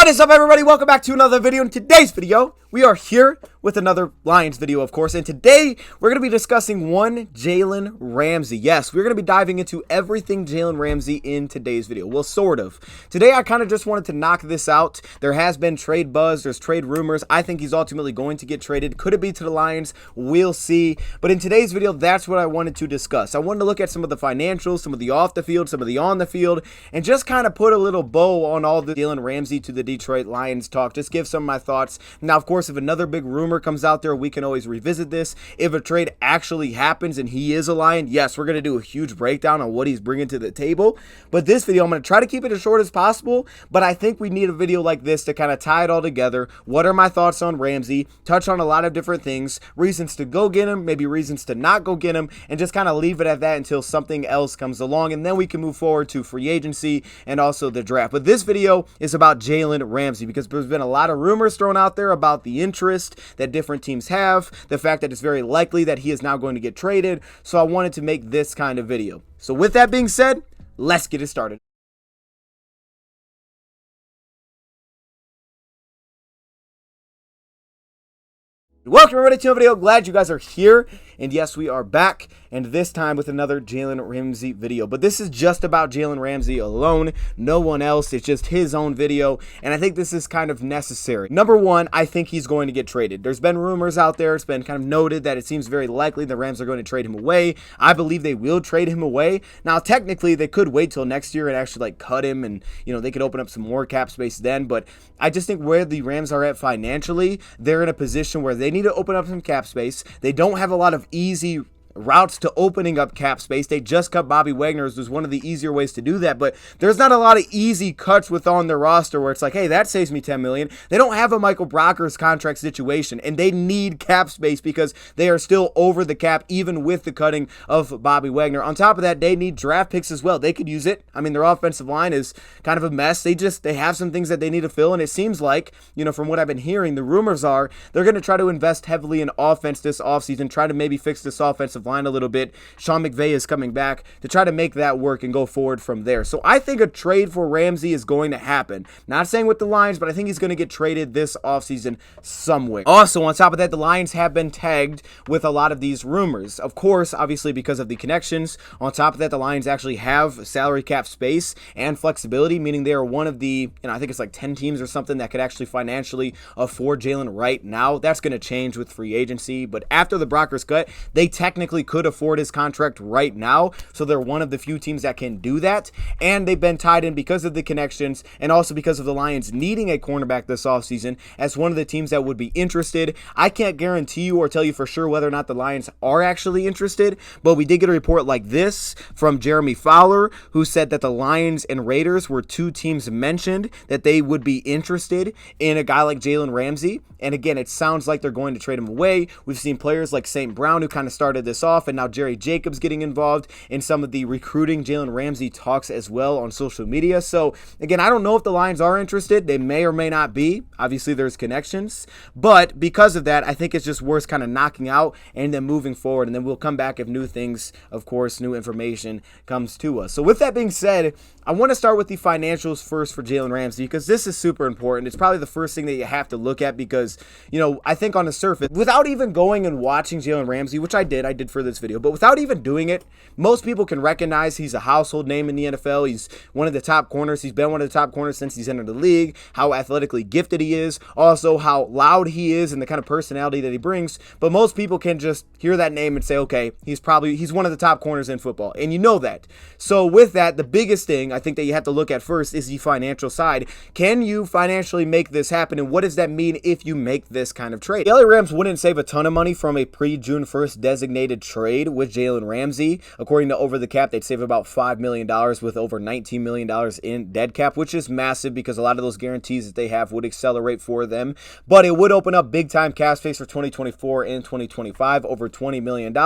What is up, everybody? Welcome back to another video. In today's video, we are here with another Lions video, of course, and today we're going to be discussing one Jalen Ramsey. Yes, we're going to be diving into everything Jalen Ramsey in today's video. Well, sort of. Today, I kind of just wanted to knock this out. There has been trade buzz. There's trade rumors. I think he's ultimately going to get traded. Could it be to the Lions? We'll see. But in today's video, that's what I wanted to discuss. I wanted to look at some of the financials, some of the off the field, some of the on the field, and just kind of put a little bow on all the Jalen Ramsey to the Detroit Lions talk. Just give some of my thoughts. Now, of course, if another big rumor comes out there, we can always revisit this. If a trade actually happens and he is a Lion, yes, we're going to do a huge breakdown on what he's bringing to the table. But this video, I'm going to try to keep it as short as possible, but I think we need a video like this to kind of tie it all together. What are my thoughts on Ramsey? Touch on a lot of different things, reasons to go get him, maybe reasons to not go get him, and just kind of leave it at that until something else comes along, and then we can move forward to free agency and also the draft. But this video is about Jalen Ramsey because there's been a lot of rumors thrown out there about the interest that different teams have, the fact that it's very likely that he is now going to get traded. So I wanted to make this kind of video. So with that being said, let's get it started. Welcome everybody to a video. Glad you guys are here. And yes, we are back, and this time with another Jalen Ramsey video. But this is just about Jalen Ramsey alone, no one else. It's just his own video, and I think this is kind of necessary. Number one, I think he's going to get traded. There's been rumors out there. It's been kind of noted that it seems very likely the Rams are going to trade him away. I believe they will trade him away. Now, technically, they could wait till next year and actually cut him, and they could open up some more cap space then. But I just think where the Rams are at financially, they're in a position where they need to open up some cap space. They don't have a lot of easy routes to opening up cap space. They just cut Bobby Wagner, which was one of the easier ways to do that, but there's not a lot of easy cuts on their roster where it's like, hey, that saves me $10 million. They don't have a Michael Brockers contract situation, and they need cap space because they are still over the cap even with the cutting of Bobby Wagner. On top of that, they need draft picks as well. They could use it. I mean, their offensive line is kind of a mess. They have some things that they need to fill, and it seems like, from what I've been hearing, the rumors are they're going to try to invest heavily in offense this offseason, try to maybe fix this offensive line a little bit. Sean McVay is coming back to try to make that work and go forward from there. So I think a trade for Ramsey is going to happen. Not saying with the Lions, but I think he's going to get traded this offseason somewhere. Also, on top of that, the Lions have been tagged with a lot of these rumors. Of course, obviously because of the connections. On top of that, the Lions actually have salary cap space and flexibility, meaning they are one of the, I think it's like 10 teams or something that could actually financially afford Jalen right now. That's going to change with free agency, but after the Brockers cut, they technically could afford his contract right now, so they're one of the few teams that can do that, and they've been tied in because of the connections and also because of the Lions needing a cornerback this offseason as one of the teams that would be interested. I can't guarantee you or tell you for sure whether or not the Lions are actually interested, but we did get a report like this from Jeremy Fowler, who said that the Lions and Raiders were two teams mentioned that they would be interested in a guy like Jalen Ramsey. And again, it sounds like they're going to trade him away. We've seen players like St. Brown who kind of started this off, and now Jerry Jacobs getting involved in some of the recruiting Jalen Ramsey talks as well on social media. So again, I don't know if the Lions are interested. They may or may not be. Obviously, there's connections, but because of that, I think it's just worth kind of knocking out and then moving forward, and then we'll come back if new things, of course, new information comes to us. So with that being said, I want to start with the financials first for Jalen Ramsey because this is super important. It's probably the first thing that you have to look at because, I think on the surface, without even going and watching Jalen Ramsey, which I did for this video, but without even doing it, most people can recognize he's a household name in the NFL. He's one of the top corners. He's been one of the top corners since he's entered the league, how athletically gifted he is, also how loud he is and the kind of personality that he brings. But most people can just hear that name and say, okay, he's one of the top corners in football. And you know that. So with that, the biggest thing I think that you have to look at first is the financial side. Can you financially make this happen? And what does that mean if you make this kind of trade? The LA Rams wouldn't save a ton of money from a pre-June 1st designated trade with Jalen Ramsey. According to Over the Cap, they'd save about $5 million with over $19 million in dead cap, which is massive because a lot of those guarantees that they have would accelerate for them. But it would open up big time cap space for 2024 and 2025, over $20 million.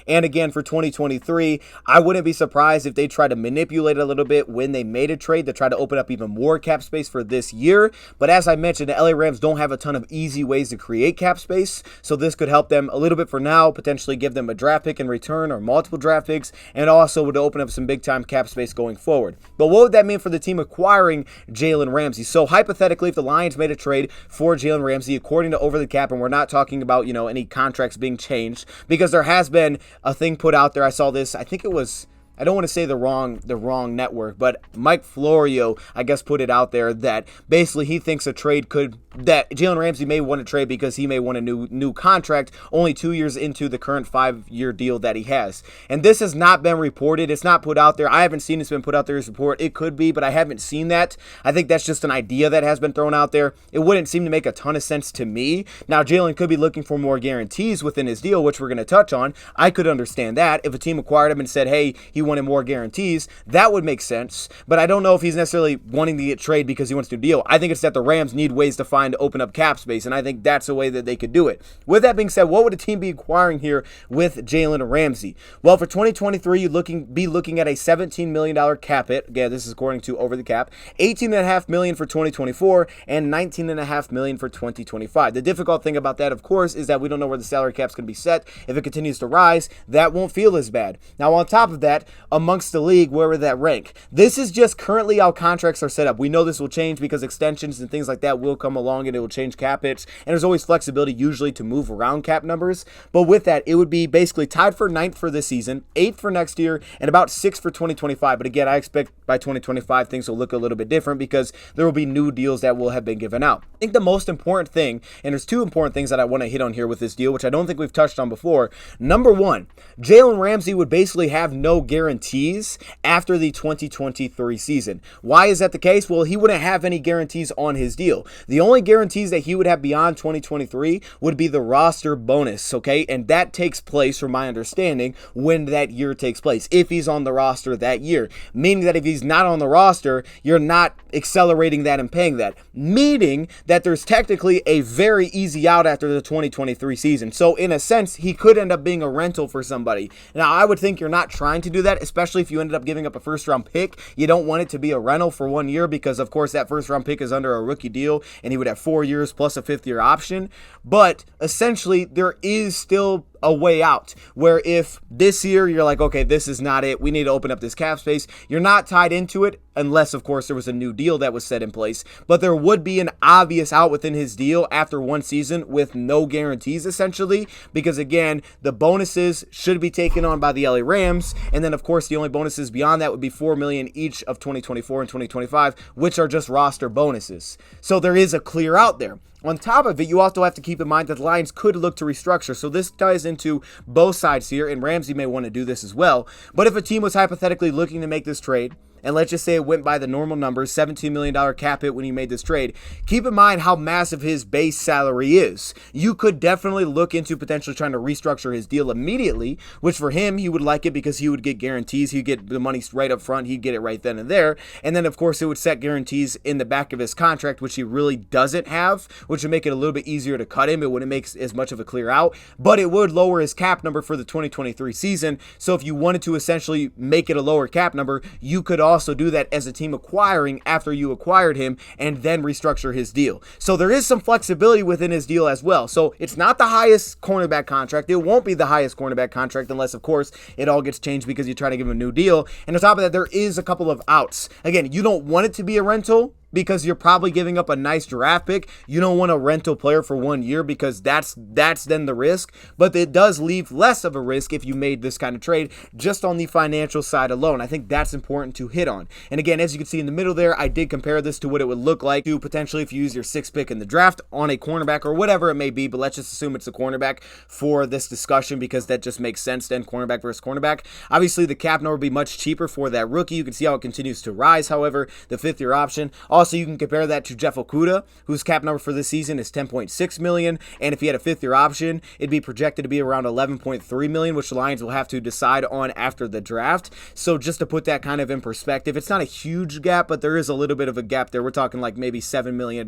And again, for 2023, I wouldn't be surprised if they try to manipulate a little bit when they made a trade to try to open up even more cap space for this year. But as I mentioned, the LA Rams don't have a ton of easy ways to create cap space, so this could help them a little bit for now, potentially give them a draft pick in return or multiple draft picks, and also would open up some big-time cap space going forward. But what would that mean for the team acquiring Jalen Ramsey? So hypothetically, if the Lions made a trade for Jalen Ramsey, according to Over the Cap, and we're not talking about, any contracts being changed, because there has been a thing put out there. I saw this, I think it was, I don't want to say the wrong network, but Mike Florio, I guess, put it out there that basically he thinks that Jalen Ramsey may want to trade because he may want a new contract only 2 years into the current 5-year deal that he has. And this has not been reported. It's not put out there. I haven't seen it's been put out there as a report. It could be, but I haven't seen that. I think that's just an idea that has been thrown out there. It wouldn't seem to make a ton of sense to me. Now, Jalen could be looking for more guarantees within his deal, which we're going to touch on. I could understand that. If a team acquired him and said, hey, he wanted more guarantees, that would make sense. But I don't know if he's necessarily wanting to get traded because he wants to deal. I think it's that the Rams need ways to find to open up cap space, and I think that's a way that they could do it. With that being said, what would a team be acquiring here with Jalen Ramsey? Well, for 2023, you'd be looking at a $17 million cap hit. Again, this is according to Over the Cap. $18.5 million for 2024 and $19.5 million for 2025. The difficult thing about that, of course, is that we don't know where the salary cap's going to be set. If it continues to rise, that won't feel as bad. Now, on top of that, amongst the league, where would that rank? This is just currently how contracts are set up. We know this will change because extensions and things like that will come along and it will change cap hits, and there's always flexibility usually to move around cap numbers. But with that, it would be basically tied for 9th for this season, 8th for next year, and about 6th for 2025. But again, I expect by 2025 things will look a little bit different because there will be new deals that will have been given out. I think the most important thing, and there's two important things that I want to hit on here with this deal, which I don't think we've touched on before. Number one, Jalen Ramsey would basically have no guarantees after the 2023 season. Why is that the case? Well, he wouldn't have any guarantees on his deal. The only guarantees that he would have beyond 2023 would be the roster bonus, okay? And that takes place, from my understanding, when that year takes place, if he's on the roster that year. Meaning that if he's not on the roster, you're not accelerating that and paying that. Meaning that there's technically a very easy out after the 2023 season. So in a sense, he could end up being a rental for somebody. Now, I would think you're not trying to do that, especially if you ended up giving up a first-round pick. You don't want it to be a rental for 1 year because, of course, that first-round pick is under a rookie deal, and he would have 4 years plus a 5th-year option. But essentially, there is still a way out where if this year you're like, okay, this is not it, we need to open up this cap space, you're not tied into it unless, of course, there was a new deal that was set in place. But there would be an obvious out within his deal after one season with no guarantees, essentially, because, again, the bonuses should be taken on by the LA Rams, and then, of course, the only bonuses beyond that would be $4 million each of 2024 and 2025, which are just roster bonuses. So there is a clear out there. On top of it, you also have to keep in mind that the Lions could look to restructure. So this ties into both sides here, and Ramsey may want to do this as well. But if a team was hypothetically looking to make this trade, and let's just say it went by the normal numbers, $17 million cap hit when he made this trade, keep in mind how massive his base salary is. You could definitely look into potentially trying to restructure his deal immediately, which for him, he would like it because he would get guarantees. He'd get the money right up front. He'd get it right then and there. And then, of course, it would set guarantees in the back of his contract, which he really doesn't have, which would make it a little bit easier to cut him. It wouldn't make as much of a clear out, but it would lower his cap number for the 2023 season. So if you wanted to essentially make it a lower cap number, you could also do that as a team acquiring after you acquired him and then restructure his deal. So there is some flexibility within his deal as well. So it's not the highest cornerback contract. It won't be the highest cornerback contract unless, of course, it all gets changed because you try to give him a new deal. And on top of that, there is a couple of outs. Again, you don't want it to be a rental because you're probably giving up a nice draft pick. You don't want a rental player for 1 year because that's then the risk. But it does leave less of a risk if you made this kind of trade just on the financial side alone. I think that's important to hit on. And again, as you can see in the middle there, I did compare this to what it would look like to potentially if you use your 6th pick in the draft on a cornerback or whatever it may be. But let's just assume it's a cornerback for this discussion because that just makes sense then, cornerback versus cornerback. Obviously, the cap number would be much cheaper for that rookie. You can see how it continues to rise, however, the 5th-year option. Also, you can compare that to Jeff Okudah, whose cap number for this season is $10.6 million, and if he had a 5th-year option, it'd be projected to be around $11.3 million, which the Lions will have to decide on after the draft. So just to put that kind of in perspective, it's not a huge gap, but there is a little bit of a gap there. We're talking like maybe $7 million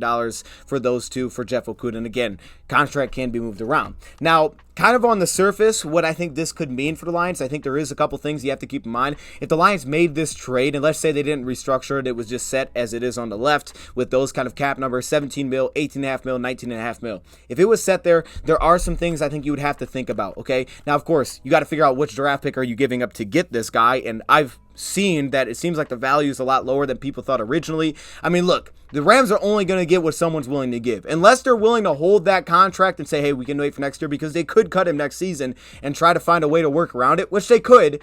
for those two for Jeff Okudah, and again, contract can be moved around. Now, kind of on the surface, what I think this could mean for the Lions, I think there is a couple things you have to keep in mind. If the Lions made this trade, and let's say they didn't restructure it, it was just set as it is on the left with those kind of cap numbers, 17 mil, 18.5 mil, 19.5 mil. If it was set there, there are some things I think you would have to think about, okay? Now, of course, you got to figure out which draft pick are you giving up to get this guy, and I've seen that it seems like the value is a lot lower than people thought originally. I mean, look, the Rams are only going to get what someone's willing to give. Unless they're willing to hold that contract and say, hey, we can wait for next year, because they could cut him next season and try to find a way to work around it, which they could.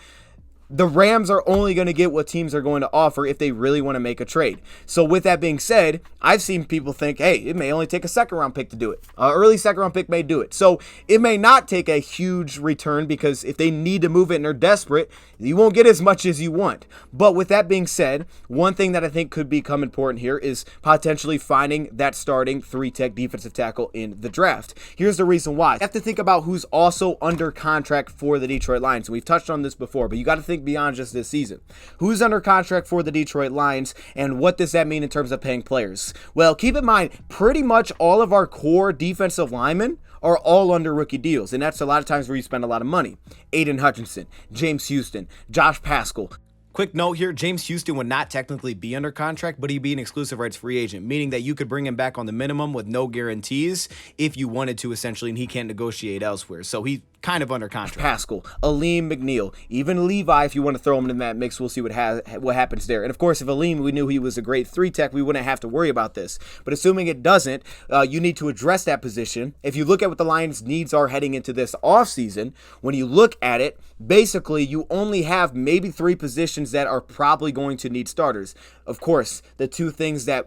The Rams are only going to get what teams are going to offer if they really want to make a trade. So with that being said, I've seen people think, hey, it may only take a second-round pick to do it. An early second-round pick may do it. So it may not take a huge return, because if they need to move it and they're desperate, you won't get as much as you want. But with that being said, one thing that I think could become important here is potentially finding that starting 3-tech defensive tackle in the draft. Here's the reason why. You have to think about who's also under contract for the Detroit Lions. We've touched on this before, but you got to think beyond just this season. Who's under contract for the Detroit Lions, and what does that mean in terms of paying players? Well, keep in mind, pretty much all of our core defensive linemen are all under rookie deals, and that's a lot of times where you spend a lot of money. Aiden Hutchinson, James Houston, Josh Pascal. Quick note here, James Houston would not technically be under contract, but he'd be an exclusive rights free agent, meaning that you could bring him back on the minimum with no guarantees if you wanted to, essentially, and he can't negotiate elsewhere. So he kind of under contract. Pascal, Aleem McNeil, even Levi, if you want to throw him in that mix, we'll see what happens there. And of course, if Aleem, we knew he was a great 3-tech, we wouldn't have to worry about this. But assuming it doesn't, you need to address that position. If you look at what the Lions' needs are heading into this offseason, when you look at it, basically you only have maybe 3 positions that are probably going to need starters. Of course, the 2 things that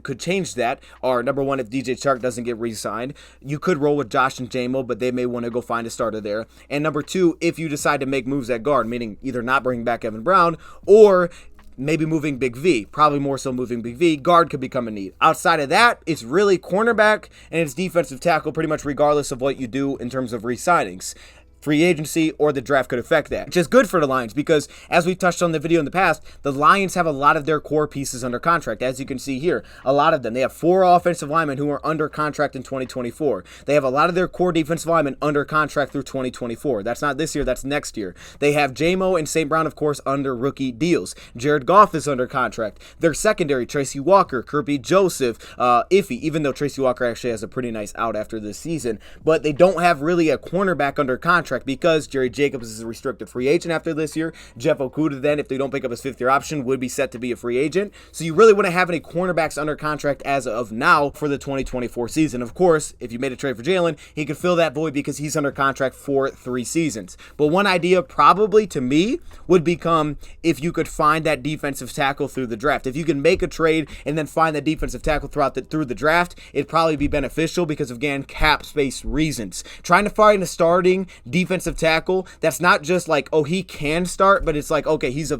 could change that are, number 1, if DJ Chark doesn't get re-signed, you could roll with Josh and JMO, but they may want to go find a starter there. And number 2, if you decide to make moves at guard, meaning either not bringing back Evan Brown or maybe moving Big V, probably more so moving Big V, guard could become a need. Outside of that, it's really cornerback and it's defensive tackle, pretty much regardless of what you do in terms of re-signings. Free agency or the draft could affect that, which is good for the Lions because, as we touched on the video in the past, the Lions have a lot of their core pieces under contract. As you can see here, a lot of them. They have 4 offensive linemen who are under contract in 2024. They have a lot of their core defensive linemen under contract through 2024. That's not this year, that's next year. They have JMO and St. Brown, of course, under rookie deals. Jared Goff is under contract. Their secondary, Tracy Walker, Kirby Joseph, Iffy, even though Tracy Walker actually has a pretty nice out after this season, but they don't have really a cornerback under contract because Jerry Jacobs is a restricted free agent after this year. Jeff Okudah then, if they don't pick up his 5th-year option, would be set to be a free agent. So you really wouldn't have any cornerbacks under contract as of now for the 2024 season. Of course, if you made a trade for Jalen, he could fill that void because he's under contract for 3 seasons. But one idea probably to me would become if you could find that defensive tackle through the draft. If you can make a trade and then find that defensive tackle through the draft, it'd probably be beneficial because of, again, cap space reasons. Trying to find a starting defensive tackle that's not just like, oh, he can start, but it's like, okay, he's a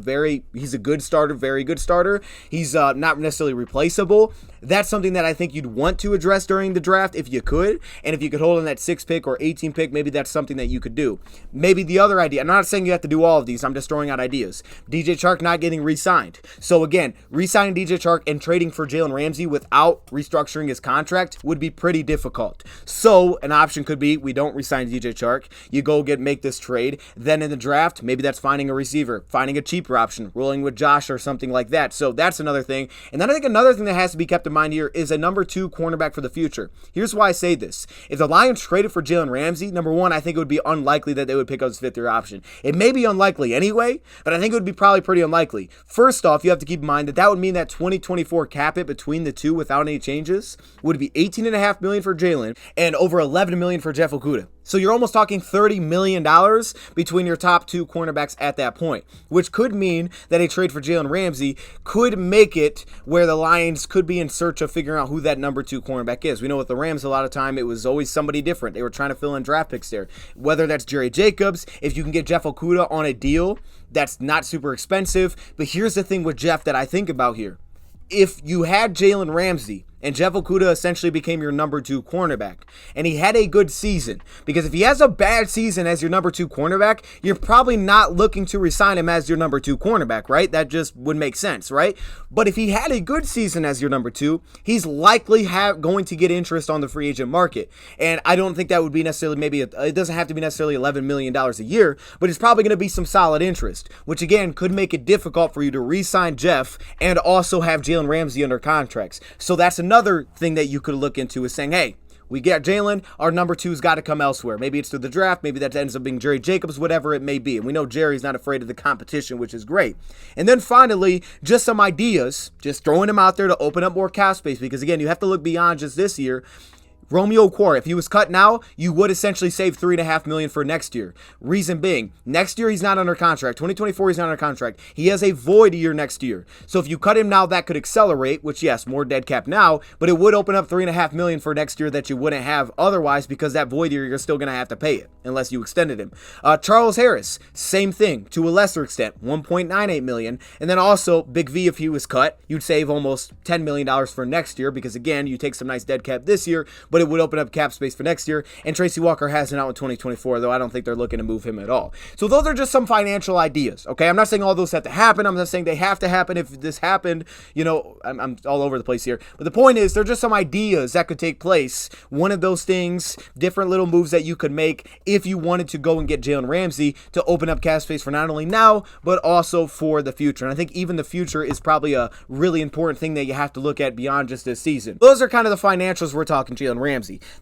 good starter, very good starter. He's not necessarily replaceable. That's something that I think you'd want to address during the draft if you could. And if you could hold on that 6 pick or 18 pick, maybe that's something that you could do. Maybe the other idea, I'm not saying you have to do all of these, I'm just throwing out ideas. DJ Chark not getting re-signed. So again, re-signing DJ Chark and trading for Jalen Ramsey without restructuring his contract would be pretty difficult. So an option could be we don't re-sign DJ Chark. You go make this trade. Then in the draft, maybe that's finding a receiver, finding a cheaper option, rolling with Josh or something like that. So that's another thing. And then I think another thing that has to be kept in mind here is a number 2 cornerback for the future. Here's why I say this. If the Lions traded for Jalen Ramsey, number 1, I think it would be unlikely that they would pick up his 5th-year option. It may be unlikely anyway, but I think it would be probably pretty unlikely. First off, you have to keep in mind that would mean that 2024 cap hit between the two without any changes would be $18.5 million for Jalen and over $11 million for Jeff Okudah. So you're almost talking $30 million between your top 2 cornerbacks at that point, which could mean that a trade for Jalen Ramsey could make it where the Lions could be in search of figuring out who that number 2 cornerback is. We know with the Rams, a lot of time, it was always somebody different. They were trying to fill in draft picks there. Whether that's Jerry Jacobs, if you can get Jeff Okudah on a deal that's not super expensive. But here's the thing with Jeff that I think about here. If you had Jalen Ramsey and Jeff Okudah essentially became your number 2 cornerback. And he had a good season, because if he has a bad season as your number 2 cornerback, you're probably not looking to resign him as your number 2 cornerback, right? That just would make sense, right? But if he had a good season as your number 2, he's likely going to get interest on the free agent market. And I don't think that would be necessarily it doesn't have to be necessarily $11 million a year, but it's probably going to be some solid interest, which again could make it difficult for you to re-sign Jeff and also have Jalen Ramsey under contracts. So that's another thing that you could look into, is saying, hey, we get Jalen, our number 2's got to come elsewhere. Maybe it's through the draft, maybe that ends up being Jerry Jacobs, whatever it may be. And we know Jerry's not afraid of the competition, which is great. And then finally, just some ideas, just throwing them out there to open up more cap space, because again, you have to look beyond just this year. Romeo Okwara, if he was cut now, you would essentially save $3.5 million for next year. Reason being, next year he's not under contract. 2024 he's not under contract. He has a void year next year. So if you cut him now, that could accelerate, which yes, more dead cap now, but it would open up $3.5 million for next year that you wouldn't have otherwise, because that void year you're still going to have to pay it unless you extended him. Charles Harris, same thing to a lesser extent, $1.98 million. And then also Big V, if he was cut, you'd save almost $10 million for next year, because again, you take some nice dead cap this year, but it would open up cap space for next year. And Tracy Walker has it out in 2024, though I don't think they're looking to move him at all. So those are just some financial ideas, okay? I'm not saying all those have to happen. I'm not saying they have to happen. If this happened, you know, I'm all over the place here. But the point is, they're just some ideas that could take place. One of those things, different little moves that you could make if you wanted to go and get Jalen Ramsey to open up cap space for not only now, but also for the future. And I think even the future is probably a really important thing that you have to look at beyond just this season. Those are kind of the financials we're talking Jalen Ramsey.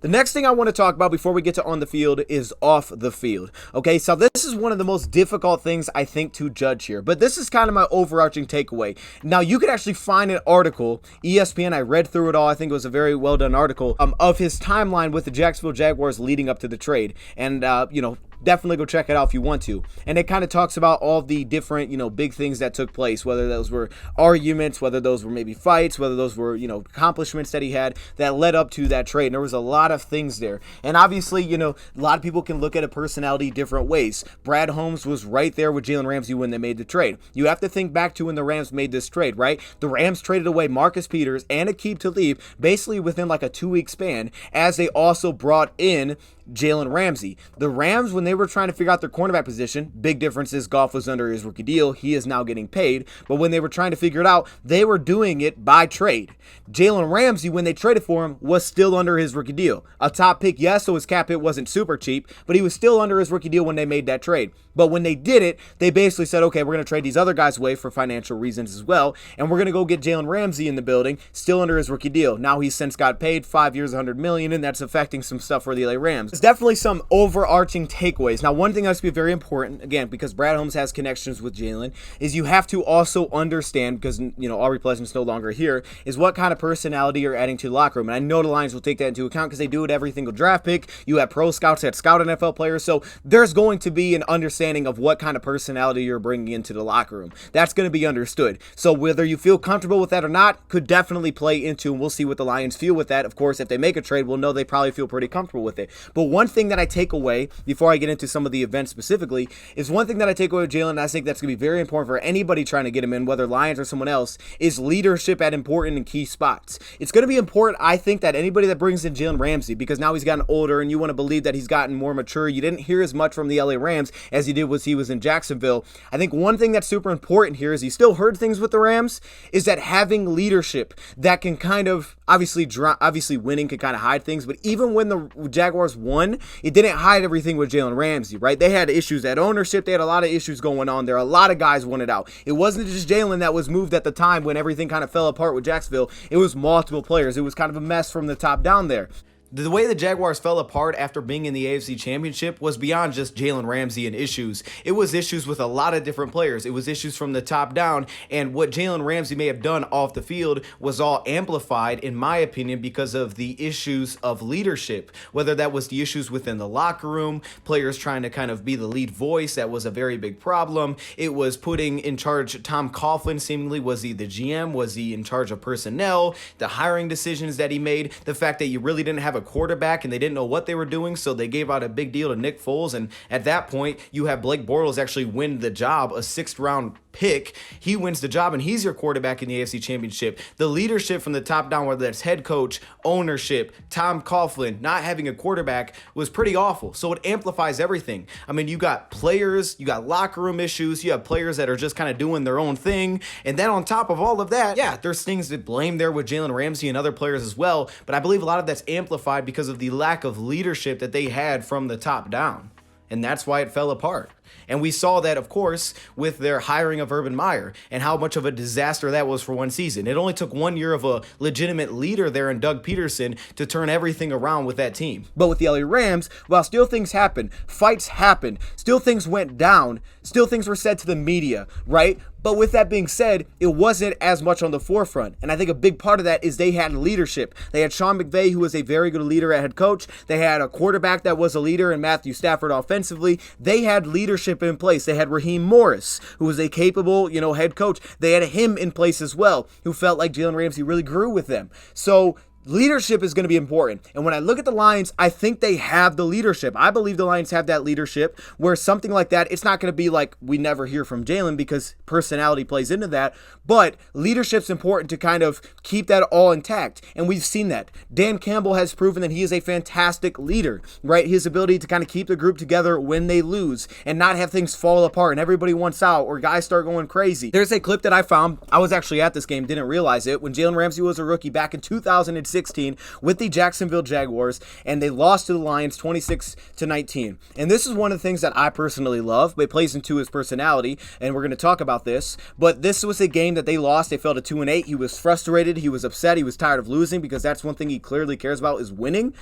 The next thing I want to talk about before we get to on the field is off the field. Okay, so this is one of the most difficult things I think to judge here, but this is kind of my overarching takeaway. Now, you could actually find an article, ESPN, I read through it all. I think it was a very well done article of his timeline with the Jacksonville Jaguars leading up to the trade. And, you know, definitely go check it out if you want to. And it kind of talks about all the different, you know, big things that took place, whether those were arguments, whether those were maybe fights, whether those were, you know, accomplishments that he had that led up to that trade. And there was a lot of things there. And obviously, you know, a lot of people can look at a personality different ways. Brad Holmes was right there with Jalen Ramsey when they made the trade. You have to think back to when the Rams made this trade, right? The Rams traded away Marcus Peters and Aqib Talib basically within like a 2-week span, as they also brought in Jalen Ramsey. The Rams, when they were trying to figure out their cornerback position, big difference is Goff was under his rookie deal. He is now getting paid. But when they were trying to figure it out, they were doing it by trade. Jalen Ramsey, when they traded for him, was still under his rookie deal. A top pick, yes, so his cap hit wasn't super cheap, but he was still under his rookie deal when they made that trade. But when they did it, they basically said, okay, we're going to trade these other guys away for financial reasons as well, and we're going to go get Jalen Ramsey in the building, still under his rookie deal. Now he's since got paid 5 years, $100 million, and that's affecting some stuff for the LA Rams. There's definitely some overarching takeaways. Now, one thing that's going to be very important, again, because Brad Holmes has connections with Jalen, is you have to also understand, because, you know, Aubrey Pleasant's no longer here, is what kind of personality you're adding to the locker room. And I know the Lions will take that into account because they do it every single draft pick. You have pro scouts that scout NFL players, so there's going to be an understanding of what kind of personality you're bringing into the locker room. That's going to be understood. So whether you feel comfortable with that or not could definitely play into, and we'll see what the Lions feel with that. Of course, if they make a trade, we'll know they probably feel pretty comfortable with it. But one thing that I take away, before I get into some of the events specifically, is one thing that I take away with Jalen, and I think that's going to be very important for anybody trying to get him in, whether Lions or someone else, is leadership at important and key spots. It's going to be important, I think, that anybody that brings in Jalen Ramsey, because now he's gotten older and you want to believe that he's gotten more mature. You didn't hear as much from the LA Rams as you did when he was in Jacksonville. I think one thing that's super important here is he still heard things with the Rams, is that having leadership that can kind of, obviously winning can kind of hide things, but even when the Jaguars won, it didn't hide everything with Jalen Ramsey, right? They had issues at ownership. They had a lot of issues going on there. A lot of guys wanted out. It wasn't just Jalen that was moved at the time when everything kind of fell apart with Jacksonville. It was multiple players. It was kind of a mess from the top down there. The way the Jaguars fell apart after being in the AFC Championship was beyond just Jalen Ramsey and issues. It was issues with a lot of different players. It was issues from the top down, and what Jalen Ramsey may have done off the field was all amplified, in my opinion, because of the issues of leadership, whether that was the issues within the locker room, players trying to kind of be the lead voice. That was a very big problem. It was putting in charge Tom Coughlin, seemingly. Was he the GM? Was he in charge of personnel? The hiring decisions that he made, the fact that you really didn't have a quarterback and they didn't know what they were doing, so they gave out a big deal to Nick Foles, and at that point you have Blake Bortles actually win the job, a 6th round pick, he wins the job and he's your quarterback in the AFC Championship. The leadership from the top down, whether that's head coach, ownership, Tom Coughlin, not having a quarterback was pretty awful. So it amplifies everything. I mean, you got players, you got locker room issues, you have players that are just kind of doing their own thing. And then on top of all of that, yeah, there's things to blame there with Jalen Ramsey and other players as well. But I believe a lot of that's amplified because of the lack of leadership that they had from the top down. And that's why it fell apart. And we saw that, of course, with their hiring of Urban Meyer and how much of a disaster that was for one season. It only took 1 year of a legitimate leader there in Doug Peterson to turn everything around with that team. But with the LA Rams, while still things happened, fights happened, still things went down, still things were said to the media, right? But with that being said, it wasn't as much on the forefront. And I think a big part of that is they had leadership. They had Sean McVay, who was a very good leader at head coach. They had a quarterback that was a leader in Matthew Stafford offensively. They had leadership in place. They had Raheem Morris, who was a capable, head coach. They had him in place as well, who felt like Jalen Ramsey really grew with them. So leadership is going to be important. And when I look at the Lions, I think they have the leadership. I believe the Lions have that leadership where something like that, it's not going to be like we never hear from Jalen because personality plays into that. But leadership's important to kind of keep that all intact. And we've seen that. Dan Campbell has proven that he is a fantastic leader, right? His ability to kind of keep the group together when they lose and not have things fall apart and everybody wants out or guys start going crazy. There's a clip that I found. I was actually at this game, didn't realize it, when Jalen Ramsey was a rookie back in 2016 with the Jacksonville Jaguars, and they lost to the Lions 26-19. And this is one of the things that I personally love, but it plays into his personality, and we're going to talk about this. But this was a game that they lost. They fell to 2-8. He was frustrated. He was upset. He was tired of losing because that's one thing he clearly cares about is winning.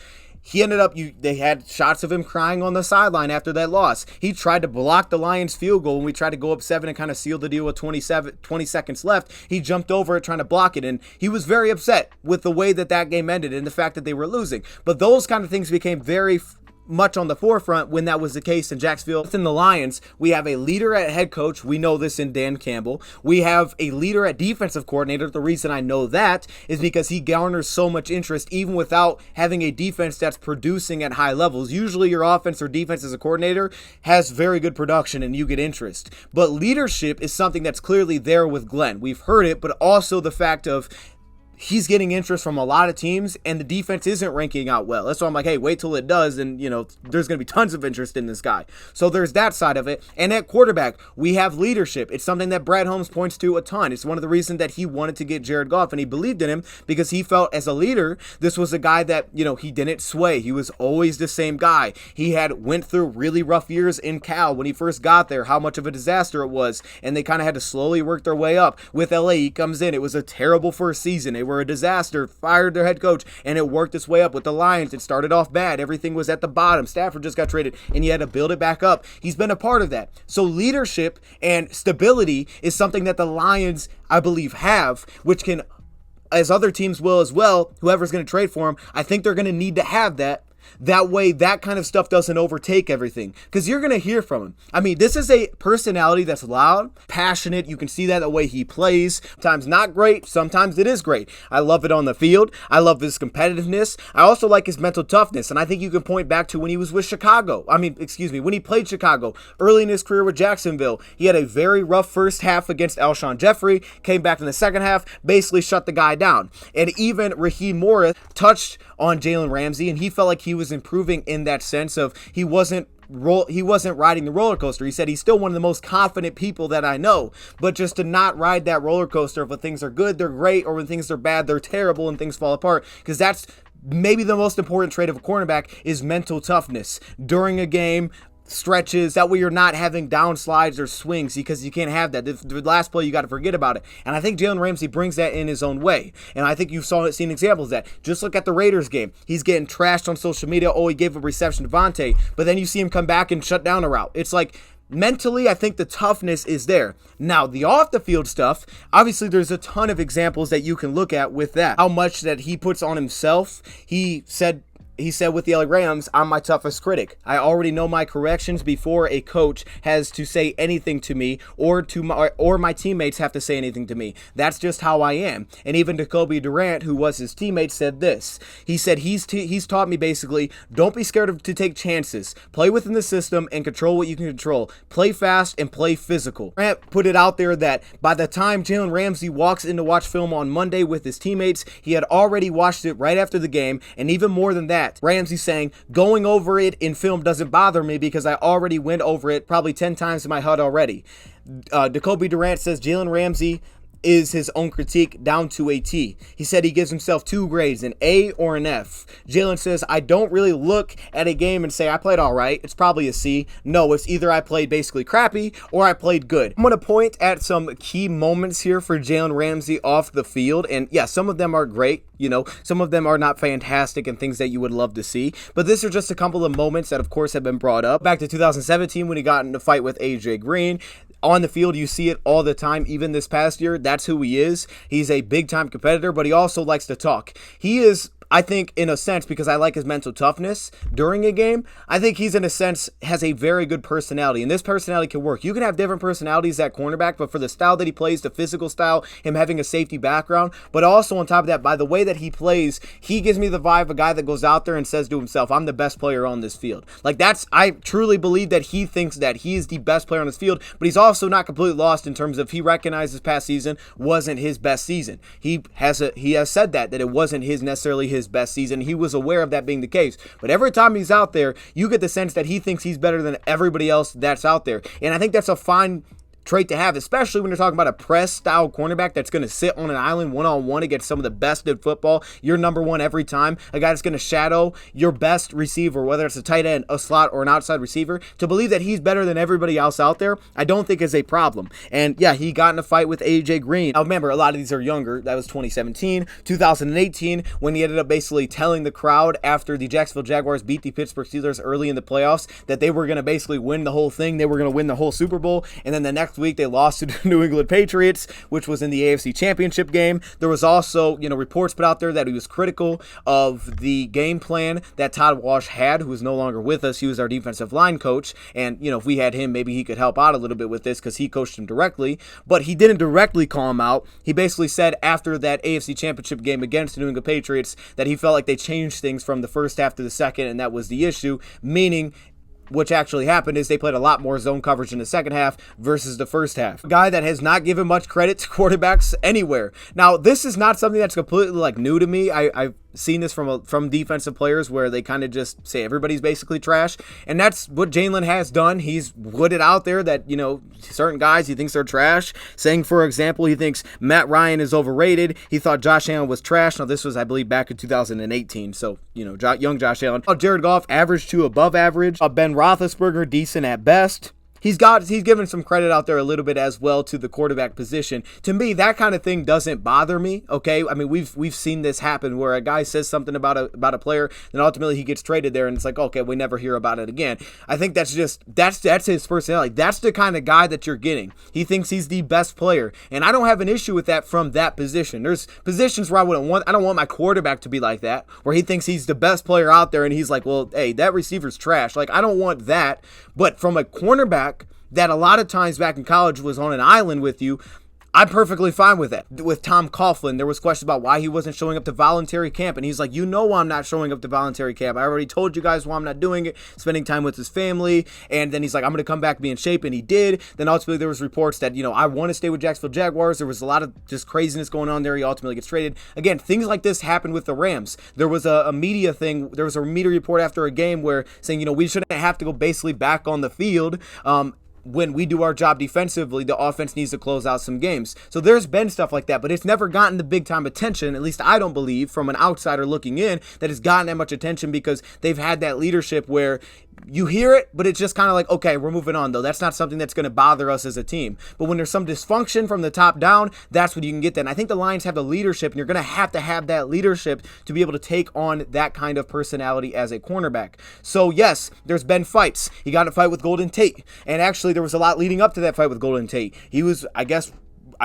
He ended up, they had shots of him crying on the sideline after that loss. He tried to block the Lions field goal when we tried to go up 7 and kind of seal the deal with 20 seconds left. He jumped over it trying to block it, and he was very upset with the way that game ended and the fact that they were losing. But those kind of things became very much on the forefront when that was the case in Jacksonville. Within the Lions, we have a leader at head coach. We know this in Dan Campbell. We have a leader at defensive coordinator. The reason I know that is because he garners so much interest even without having a defense that's producing at high levels. Usually your offense or defense as a coordinator has very good production and you get interest. But leadership is something that's clearly there with Glenn. We've heard it, but also the fact of he's getting interest from a lot of teams and the defense isn't ranking out well. That's why I'm like, hey, wait till it does. And, there's going to be tons of interest in this guy. So there's that side of it. And at quarterback, we have leadership. It's something that Brad Holmes points to a ton. It's one of the reasons that he wanted to get Jared Goff and he believed in him because he felt as a leader, this was a guy that, he didn't sway. He was always the same guy. He went through really rough years in Cal when he first got there, how much of a disaster it was. And they kind of had to slowly work their way up. With LA, he comes in. It was a terrible first season. They were a disaster, fired their head coach, and it worked its way up. With the Lions, it started off bad. Everything was at the bottom. Stafford just got traded, and you had to build it back up. He's been a part of that. So leadership and stability is something that the Lions, I believe, have, which can, as other teams will as well, whoever's going to trade for him, I think they're going to need to have that. That way, that kind of stuff doesn't overtake everything because you're going to hear from him. I mean, this is a personality that's loud, passionate. You can see that the way he plays. Sometimes not great. Sometimes it is great. I love it on the field. I love his competitiveness. I also like his mental toughness. And I think you can point back to when he was with Chicago. When he played Chicago early in his career with Jacksonville. He had a very rough first half against Alshon Jeffrey, came back in the second half, basically shut the guy down. And even Raheem Morris touched on Jalen Ramsey, and he felt like he was improving in that sense of he wasn't riding the roller coaster. He said he's still one of the most confident people that I know, but just to not ride that roller coaster of when things are good, they're great, or when things are bad, they're terrible and things fall apart, because that's maybe the most important trait of a cornerback is mental toughness during a game, stretches, that way you're not having downslides or swings because you can't have that. The last play, you got to forget about it. And I think Jalen Ramsey brings that in his own way. And I think you've seen examples of that. Just look at the Raiders game. He's getting trashed on social media. Oh, he gave a reception to Vontae. But then you see him come back and shut down a route. It's like, mentally, I think the toughness is there. Now, the off-the-field stuff, obviously there's a ton of examples that you can look at with that. How much that he puts on himself. He said he said with the LA Rams, I'm my toughest critic. I already know my corrections before a coach has to say anything to me or my teammates have to say anything to me. That's just how I am. And even Jacoby Durant, who was his teammate, said this. He said he's taught me basically, don't be scared to take chances. Play within the system and control what you can control. Play fast and play physical. Durant put it out there that by the time Jalen Ramsey walks in to watch film on Monday with his teammates, he had already watched it right after the game, and even more than that, Ramsey saying, going over it in film doesn't bother me because I already went over it probably 10 times in my HUD already. Jacoby Durant says Jalen Ramsey is his own critique down to a T. He said he gives himself 2 grades, an A or an F. Jalen says, I don't really look at a game and say I played all right. It's probably a C. No, it's either I played basically crappy or I played good. I'm going to point at some key moments here for Jalen Ramsey off the field. And yeah, some of them are great. You know, some of them are not fantastic and things that you would love to see. But these are just a couple of moments that, of course, have been brought up. Back to 2017 when he got in a fight with AJ Green. On the field, you see it all the time, even this past year. That's who he is. He's a big-time competitor, but he also likes to talk. He is, I think, in a sense, because I like his mental toughness during a game, I think he's, in a sense, has a very good personality, and this personality can work. You can have different personalities at cornerback, but for the style that he plays, the physical style, him having a safety background, but also on top of that, by the way that he plays, he gives me the vibe of a guy that goes out there and says to himself, I'm the best player on this field. Like, I truly believe that he thinks that he is the best player on this field, but he's also not completely lost in terms of he recognizes past season wasn't his best season. He has said that it wasn't necessarily his best season. He was aware of that being the case. But every time he's out there, you get the sense that he thinks he's better than everybody else that's out there. And I think that's a fine trait to have, especially when you're talking about a press style cornerback that's going to sit on an island one-on-one against some of the best in football. You're number one every time. A guy that's going to shadow your best receiver, whether it's a tight end, a slot, or an outside receiver. To believe that he's better than everybody else out there, I don't think is a problem. And yeah, he got in a fight with AJ Green. Now remember, a lot of these are younger. That was 2017. 2018, when he ended up basically telling the crowd after the Jacksonville Jaguars beat the Pittsburgh Steelers early in the playoffs that they were going to basically win the whole thing. They were going to win the whole Super Bowl. And then the next week they lost to the New England Patriots, which was in the AFC Championship game. There was also, reports put out there that he was critical of the game plan that Todd Walsh had, who is no longer with us. He was our defensive line coach, and if we had him, maybe he could help out a little bit with this because he coached him directly, but he didn't directly call him out. He basically said after that AFC Championship game against the New England Patriots that he felt like they changed things from the first half to the second, and that was the issue, meaning which actually happened is they played a lot more zone coverage in the second half versus the first half. A guy that has not given much credit to quarterbacks anywhere. Now, this is not something that's completely new to me. I've seen this from defensive players where they kind of just say everybody's basically trash, and that's what Jalen has done. He's put it out there that certain guys he thinks are trash, saying, for example, he thinks Matt Ryan is overrated. He thought Josh Allen was trash. Now this was, I believe, back in 2018, so young Josh Allen. Jared Goff average to above average. Ben Roethlisberger decent at best. He's given some credit out there a little bit as well to the quarterback position. To me, that kind of thing doesn't bother me, okay? I mean, we've seen this happen where a guy says something about a player, then ultimately he gets traded there, and it's like, okay, we never hear about it again. I think that's his personality. That's the kind of guy that you're getting. He thinks he's the best player, and I don't have an issue with that from that position. There's positions where I don't want my quarterback to be like that, where he thinks he's the best player out there, and he's like, well, hey, that receiver's trash. Like, I don't want that, but from a cornerback that a lot of times back in college was on an island with you, I'm perfectly fine with that. With Tom Coughlin, there was questions about why he wasn't showing up to voluntary camp, and he's like, why I'm not showing up to voluntary camp. I already told you guys why I'm not doing it, spending time with his family, and then he's like, I'm going to come back, be in shape, and he did. Then ultimately there was reports that, I want to stay with Jacksonville Jaguars. There was a lot of just craziness going on there. He ultimately gets traded. Again, things like this happened with the Rams. There was a media thing. There was a media report after a game where saying, we shouldn't have to go basically back on the field. When we do our job defensively, the offense needs to close out some games. So there's been stuff like that, but it's never gotten the big time attention, at least I don't believe, from an outsider looking in, that it's gotten that much attention because they've had that leadership where you hear it, but it's just kind of like, okay, we're moving on, though. That's not something that's going to bother us as a team. But when there's some dysfunction from the top down, that's when you can get that. And I think the Lions have the leadership, and you're going to have that leadership to be able to take on that kind of personality as a cornerback. So, yes, there's been fights. He got in a fight with Golden Tate. And actually, there was a lot leading up to that fight with Golden Tate. He was, I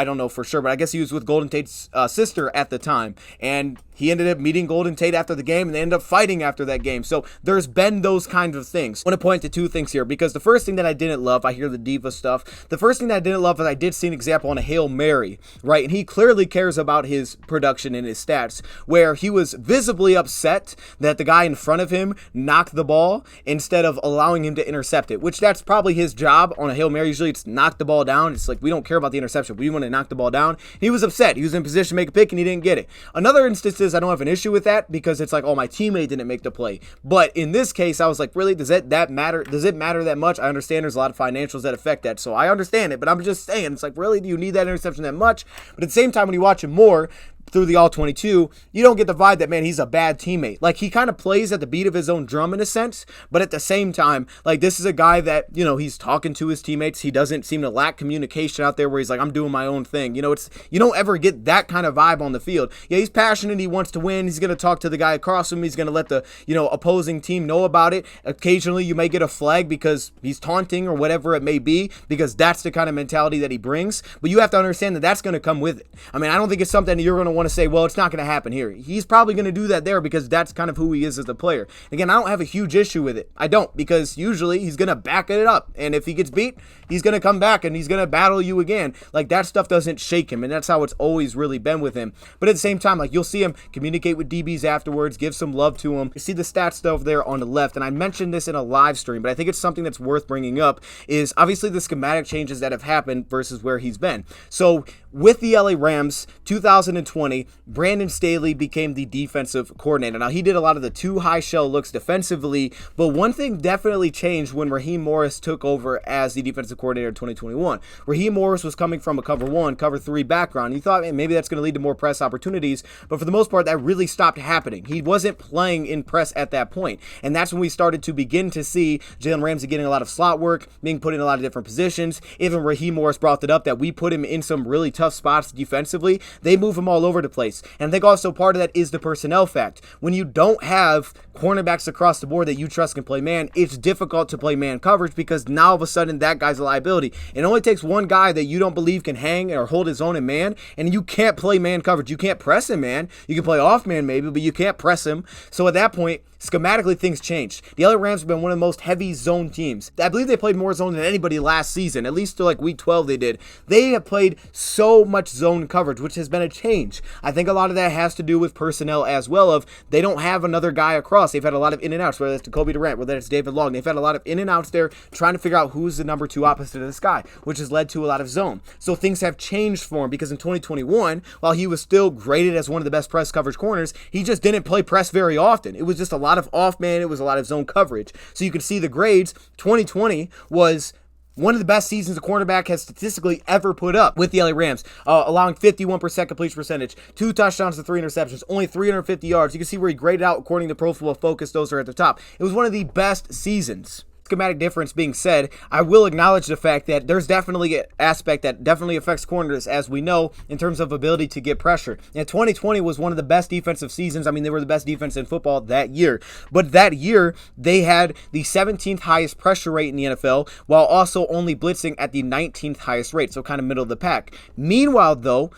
don't know for sure, but I guess he was with Golden Tate's sister at the time. And he ended up meeting Golden Tate after the game, and they ended up fighting after that game. So there's been those kinds of things. I want to point to two things here, because the first thing that I didn't love, I hear the diva stuff. The first thing that I didn't love is I did see an example on a Hail Mary, right? And he clearly cares about his production and his stats, where he was visibly upset that the guy in front of him knocked the ball instead of allowing him to intercept it, which that's probably his job on a Hail Mary. Usually it's knock the ball down. It's like, we don't care about the interception. We want to knock the ball down. He was upset. He was in position to make a pick and he didn't get it. Another instance is I don't have an issue with that, because it's like, oh, my teammate didn't make the play. But in this case, I was like, really, does that matter? Does it matter that much? I understand there's a lot of financials that affect that, so I understand it, but I'm just saying, it's like, really, do you need that interception that much? But at the same time, when you watch him more through the All-22, you don't get the vibe that, man, he's a bad teammate. Like, he kind of plays at the beat of his own drum in a sense, but at the same time, like, this is a guy that, you know, he's talking to his teammates. He doesn't seem to lack communication out there where he's like, I'm doing my own thing. You know, you don't ever get that kind of vibe on the field. Yeah, he's passionate. He wants to win. He's going to talk to the guy across from him. He's going to let the, you know, opposing team know about it. Occasionally, you may get a flag because he's taunting or whatever it may be, because that's the kind of mentality that he brings. But you have to understand that that's going to come with it. I mean, I don't think it's something that you're going to want to say, well, it's not going to happen here. He's probably going to do that there because that's kind of who he is as a player. Again, I don't have a huge issue with it. I don't, because usually he's going to back it up. And if he gets beat, he's going to come back and he's going to battle you again. Like, that stuff doesn't shake him, and that's how it's always really been with him. But at the same time, like, you'll see him communicate with DBs afterwards, give some love to him. You see the stats stuff there on the left, and I mentioned this in a live stream, but I think it's something that's worth bringing up, is obviously the schematic changes that have happened versus where he's been. So with the LA Rams, 2020, Brandon Staley became the defensive coordinator. Now, he did a lot of the two high shell looks defensively, but one thing definitely changed when Raheem Morris took over as the defensive coordinator in 2021. Raheem Morris was coming from a cover 1, cover 3 background. You thought, man, maybe that's going to lead to more press opportunities, but for the most part, that really stopped happening. He wasn't playing in press at that point, and that's when we started to begin to see Jalen Ramsey getting a lot of slot work, being put in a lot of different positions. Even Raheem Morris brought it up that we put him in some really tough spots defensively. They move him all over the place. And I think also part of that is the personnel fact. When you don't have cornerbacks across the board that you trust can play man, it's difficult to play man coverage, because now all of a sudden that guy's a liability. It only takes one guy that you don't believe can hang or hold his own in man, and you can't play man coverage. You can't press him, man. You can play off man maybe, but you can't press him. So at that point, schematically, things changed. The LA Rams have been one of the most heavy zone teams. I believe they played more zone than anybody last season, at least to like week 12 they did. They have played so much zone coverage, which has been a change. I think a lot of that has to do with personnel as well, of they don't have another guy across. They've had a lot of in and outs, whether it's Jacoby Durant, whether it's David Long. They've had a lot of in and outs there trying to figure out who's the number 2 opposite of this guy, which has led to a lot of zone. So things have changed for him, because in 2021, while he was still graded as one of the best press coverage corners, he just didn't play press very often. It was just a lot of off man. It was a lot of zone coverage. So you can see the grades. 2020 was one of the best seasons a cornerback has statistically ever put up with the LA Rams, allowing 51% completion percentage, 2 touchdowns to 3 interceptions, only 350 yards. You can see where he graded out according to Pro Football Focus. Those are at the top. It was one of the best seasons. Schematic difference being said, I will acknowledge the fact that there's definitely an aspect that definitely affects corners, as we know, in terms of ability to get pressure. And 2020 was one of the best defensive seasons. I mean, they were the best defense in football that year. But that year, they had the 17th highest pressure rate in the NFL, while also only blitzing at the 19th highest rate, so kind of middle of the pack. Meanwhile, though,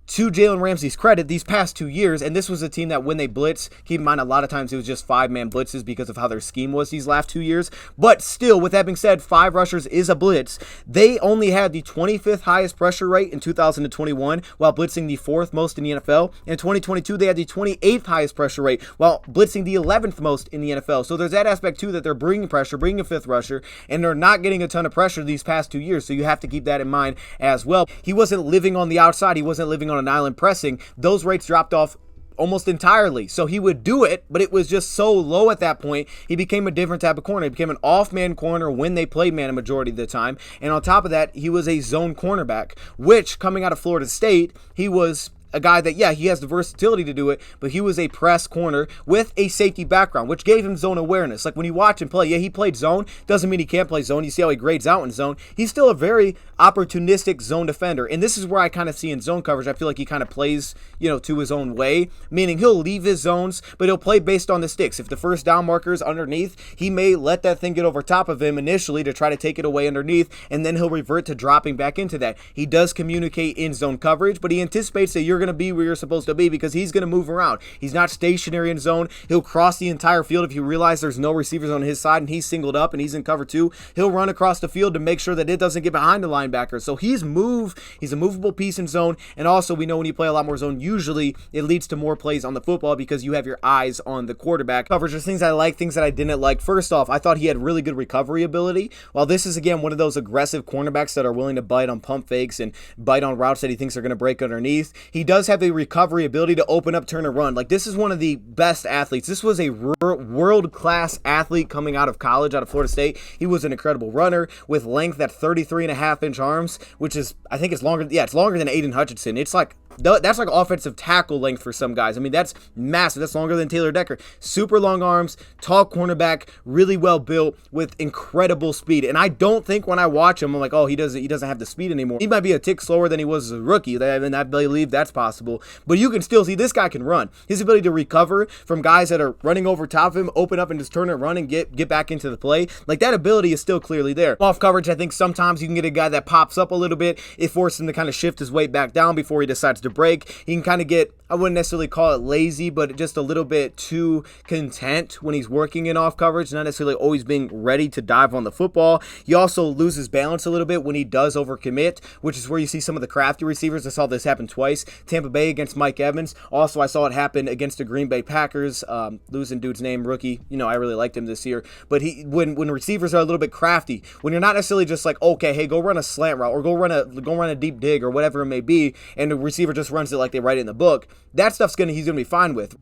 to Jalen Ramsey's credit, these past 2 years, and this was a team that when they blitz, keep in mind a lot of times it was just 5-man blitzes because of how their scheme was these last 2 years, but still, with that being said, 5 rushers is a blitz. They only had the 25th highest pressure rate in 2021, while blitzing the 4th most in the NFL. In 2022, they had the 28th highest pressure rate, while blitzing the 11th most in the NFL. So there's that aspect too, that they're bringing pressure, bringing a 5th rusher, and they're not getting a ton of pressure these past 2 years, so you have to keep that in mind as well. He wasn't living on the outside, he wasn't living on an island pressing. Those rates dropped off almost entirely. So he would do it, but it was just so low at that point. He became a different type of corner. He became an off-man corner when they played man a majority of the time. And on top of that, he was a zone cornerback, which coming out of Florida State, he was a guy that, yeah, he has the versatility to do it, but he was a press corner with a safety background, which gave him zone awareness. Like when you watch him play, yeah, he played zone. Doesn't mean he can't play zone. You see how he grades out in zone. He's still a very opportunistic zone defender. And this is where I kind of see in zone coverage, I feel like he kind of plays, to his own way, meaning he'll leave his zones, but he'll play based on the sticks. If the first down marker is underneath, he may let that thing get over top of him initially to try to take it away underneath, and then he'll revert to dropping back into that. He does communicate in zone coverage, but he anticipates that you're going going to be where you're supposed to be because he's going to move around. He's not stationary in zone. He'll cross the entire field if you realize there's no receivers on his side and he's singled up and he's in cover 2. He'll run across the field to make sure that it doesn't get behind the linebacker. So he's a movable piece in zone, and also we know when you play a lot more zone, usually it leads to more plays on the football because you have your eyes on the quarterback. Coverage, there's things I like, things that I didn't like. First off, I thought he had really good recovery ability. While this is, again, one of those aggressive cornerbacks that are willing to bite on pump fakes and bite on routes that he thinks are going to break underneath, he does have a recovery ability to open up, turn, and run. Like, this is one of the best athletes. This was a world-class athlete coming out of college, out of Florida State. He was an incredible runner with length at 33.5-inch arms, which is, I think it's longer. Yeah, it's longer than Aiden Hutchinson. It's like, that's like offensive tackle length for some guys. I mean, that's massive. That's longer than Taylor Decker. Super long arms, tall cornerback, really well built with incredible speed. And I don't think when I watch him, I'm like, oh, he doesn't have the speed anymore. He might be a tick slower than he was as a rookie, and I believe that's possible. But you can still see this guy can run. His ability to recover from guys that are running over top of him, open up and just turn and run and get back into the play, like that ability is still clearly there. Off coverage, I think sometimes you can get a guy that pops up a little bit. It forces him to kind of shift his weight back down before he decides to break. He can kind of get, I wouldn't necessarily call it lazy, but just a little bit too content when he's working in off coverage, not necessarily always being ready to dive on the football. He also loses balance a little bit when he does overcommit, which is where you see some of the crafty receivers. I saw this happen twice. Tampa Bay against Mike Evans. Also, I saw it happen against the Green Bay Packers. Losing dude's name, rookie. You know, I really liked him this year. But when receivers are a little bit crafty, when you're not necessarily just like, okay, hey, go run a slant route or go run a deep dig or whatever it may be, and the receiver just runs it like they write it in the book, that stuff's he's gonna be fine with.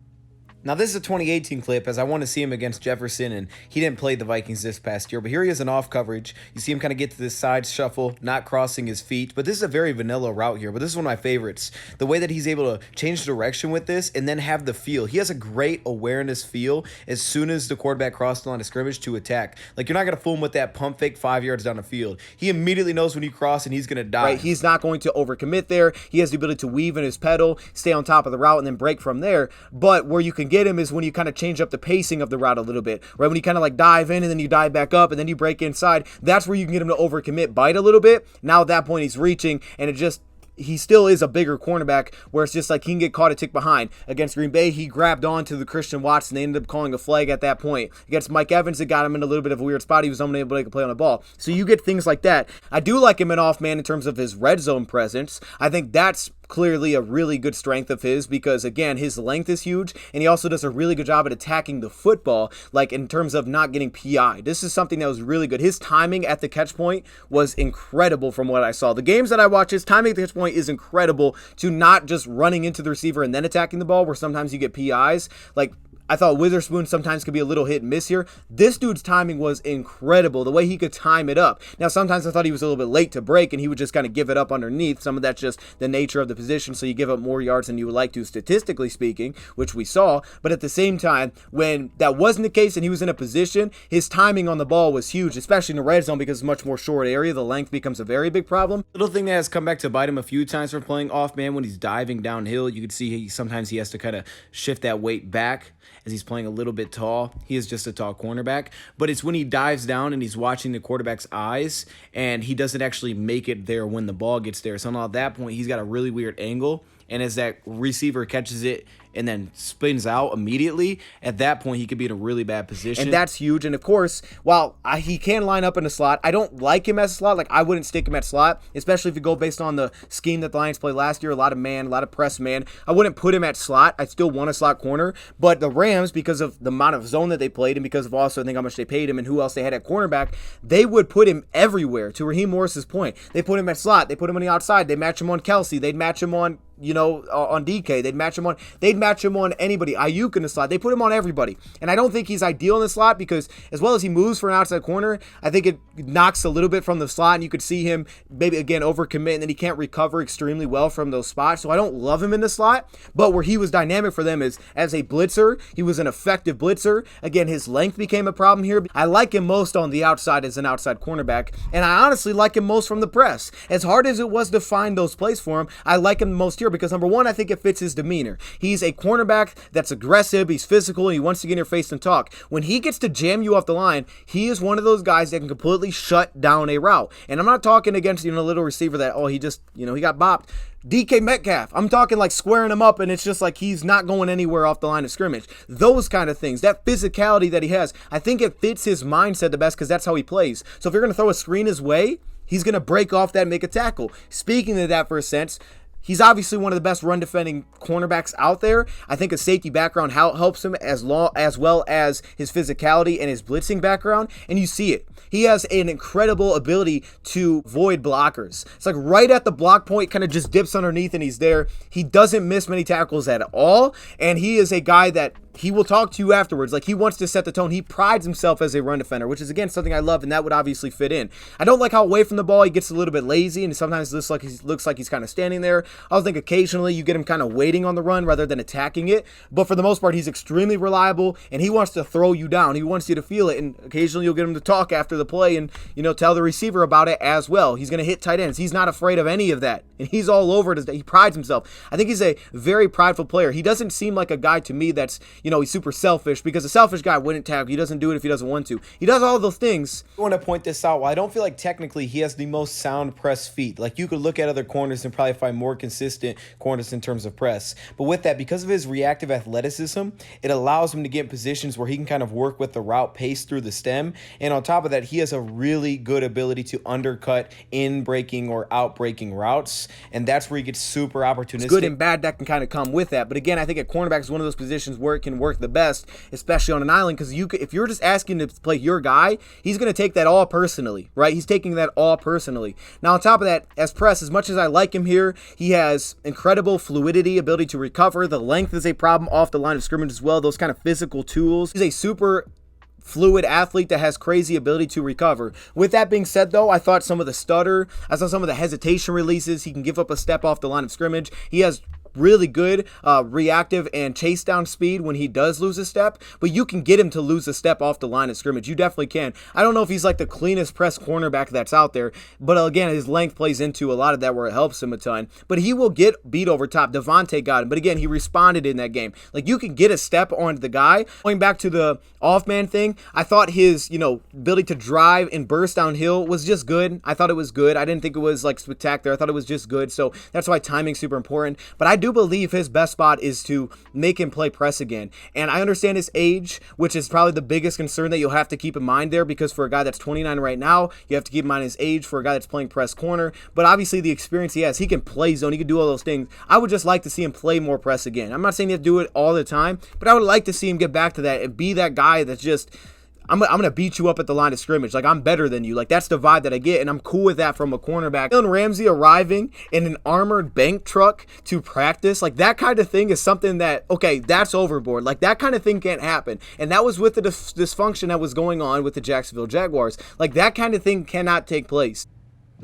Now, this is a 2018 clip, as I want to see him against Jefferson, and he didn't play the Vikings this past year, but here he is in off coverage. You see him kind of get to this side shuffle, not crossing his feet, but this is a very vanilla route here, but this is one of my favorites. The way that he's able to change direction with this and then have the feel. He has a great awareness feel as soon as the quarterback crosses the line of scrimmage to attack. Like, you're not going to fool him with that pump fake 5 yards down the field. He immediately knows when you cross and he's going to die. Right? He's not going to overcommit there. He has the ability to weave in his pedal, stay on top of the route, and then break from there. But where you can get him is when you kind of change up the pacing of the route a little bit, right? When you kind of like dive in and then you dive back up and then you break inside, that's where you can get him to overcommit, bite a little bit. Now at that point he's reaching, and he still is a bigger cornerback where it's just like he can get caught a tick behind. Against Green Bay, he grabbed on to the Christian Watson. They ended up calling a flag at that point. Against Mike Evans, it got him in a little bit of a weird spot. He was unable to make a play on the ball. So you get things like that. I do like him in off man in terms of his red zone presence. I think that's clearly a really good strength of his because, again, his length is huge, and he also does a really good job at attacking the football, like in terms of not getting PI. This is something that was really good. His timing at the catch point was incredible from what I saw. The games that I watched, his timing at the catch point is incredible to not just running into the receiver and then attacking the ball where sometimes you get PIs. Like, I thought Witherspoon sometimes could be a little hit and miss here. This dude's timing was incredible, the way he could time it up. Now, sometimes I thought he was a little bit late to break, and he would just kind of give it up underneath. Some of that's just the nature of the position, so you give up more yards than you would like to, statistically speaking, which we saw. But at the same time, when that wasn't the case and he was in a position, his timing on the ball was huge, especially in the red zone because it's a much more short area. The length becomes a very big problem. Little thing that has come back to bite him a few times for playing off man when he's diving downhill. You can see sometimes he has to kind of shift that weight back as he's playing a little bit tall. He is just a tall cornerback, but it's when he dives down and he's watching the quarterback's eyes and he doesn't actually make it there when the ball gets there. So now at that point, he's got a really weird angle, and as that receiver catches it and then spins out immediately, at that point he could be in a really bad position. And that's huge. And of course, while he can line up in the slot, I don't like him as a slot. Like, I wouldn't stick him at slot, especially if you go based on the scheme that the Lions played last year, a lot of man, a lot of press man. I wouldn't put him at slot. I still want a slot corner, but the Rams, because of the amount of zone that they played and because of also I think how much they paid him and who else they had at cornerback, they would put him everywhere. To Raheem Morris's point, they put him at slot, they put him on the outside, they match him on Kelsey, they'd match him on, on DK. They'd match him on anybody. Ayuk in the slot. They put him on everybody. And I don't think he's ideal in the slot because as well as he moves for an outside corner, I think it knocks a little bit from the slot, and you could see him maybe, again, overcommit, and then he can't recover extremely well from those spots. So I don't love him in the slot, but where he was dynamic for them is as a blitzer. He was an effective blitzer. Again, his length became a problem here. I like him most on the outside as an outside cornerback, and I honestly like him most from the press. As hard as it was to find those plays for him, I like him most here because, number one, I think it fits his demeanor. He's a a cornerback that's aggressive, he's physical, and he wants to get in your face and talk. When he gets to jam you off the line, he is one of those guys that can completely shut down a route. And I'm not talking against, a little receiver that, he just, he got bopped. DK Metcalf, I'm talking like squaring him up and it's just like he's not going anywhere off the line of scrimmage. Those kind of things, that physicality that he has, I think it fits his mindset the best because that's how he plays. So if you're going to throw a screen his way, he's going to break off that and make a tackle. Speaking of that for a sense, he's obviously one of the best run defending cornerbacks out there. I think a safety background helps him as well as his physicality and his blitzing background, and you see it. He has an incredible ability to void blockers. It's like right at the block point, kind of just dips underneath and he's there. He doesn't miss many tackles at all, and he is a guy that he will talk to you afterwards. Like, he wants to set the tone. He prides himself as a run defender, which is, again, something I love, and that would obviously fit in. I don't like how away from the ball he gets a little bit lazy, and sometimes it looks like he's kind of standing there. I think occasionally you get him kind of waiting on the run rather than attacking it, but for the most part, he's extremely reliable, and he wants to throw you down. He wants you to feel it, and occasionally you'll get him to talk after the play and, tell the receiver about it as well. He's going to hit tight ends. He's not afraid of any of that, and he's all over it. He prides himself. I think he's a very prideful player. He doesn't seem like a guy to me that's, he's super selfish, because a selfish guy wouldn't tackle. He doesn't do it if he doesn't want to. He does all those things. I want to point this out. Well, I don't feel like technically he has the most sound press feet. Like, you could look at other corners and probably find more consistent corners in terms of press. But with that, because of his reactive athleticism, it allows him to get in positions where he can kind of work with the route pace through the stem. And on top of that, he has a really good ability to undercut in breaking or out breaking routes. And that's where he gets super opportunistic. Good and bad that can kind of come with that. But again, I think at cornerback is one of those positions where it can work the best, especially on an island, because if you're just asking to play your guy, he's going to take that all personally, right? He's taking that all personally. Now, on top of that, as press, as much as I like him here, he has incredible fluidity, ability to recover. The length is a problem off the line of scrimmage as well. Those kind of physical tools. He's a super fluid athlete that has crazy ability to recover. With that being said, though, I thought some of the stutter, I saw some of the hesitation releases. He can give up a step off the line of scrimmage. He has really good reactive and chase down speed when he does lose a step, but you can get him to lose a step off the line of scrimmage. You definitely can. I don't know if he's like the cleanest press cornerback that's out there, but again, his length plays into a lot of that where it helps him a ton, but he will get beat over top. Devontae got him, but again, he responded in that game. Like, you can get a step on the guy. Going back to the off-man thing, I thought his, ability to drive and burst downhill was just good. I thought it was good. I didn't think it was like spectacular. I thought it was just good, so that's why timing's super important, but I do believe his best spot is to make him play press again. And I understand his age, which is probably the biggest concern that you'll have to keep in mind there, because for a guy that's 29 right now, you have to keep in mind his age for a guy that's playing press corner. But obviously the experience he has, he can play zone, he can do all those things. I would just like to see him play more press again. I'm not saying you have to do it all the time, but I would like to see him get back to that and be that guy that's just, I'm going to beat you up at the line of scrimmage. Like, I'm better than you. Like, that's the vibe that I get, and I'm cool with that from a cornerback. Jalen Ramsey arriving in an armored bank truck to practice, like, that kind of thing is something that, okay, that's overboard. Like, that kind of thing can't happen. And that was with the dysfunction that was going on with the Jacksonville Jaguars. Like, that kind of thing cannot take place.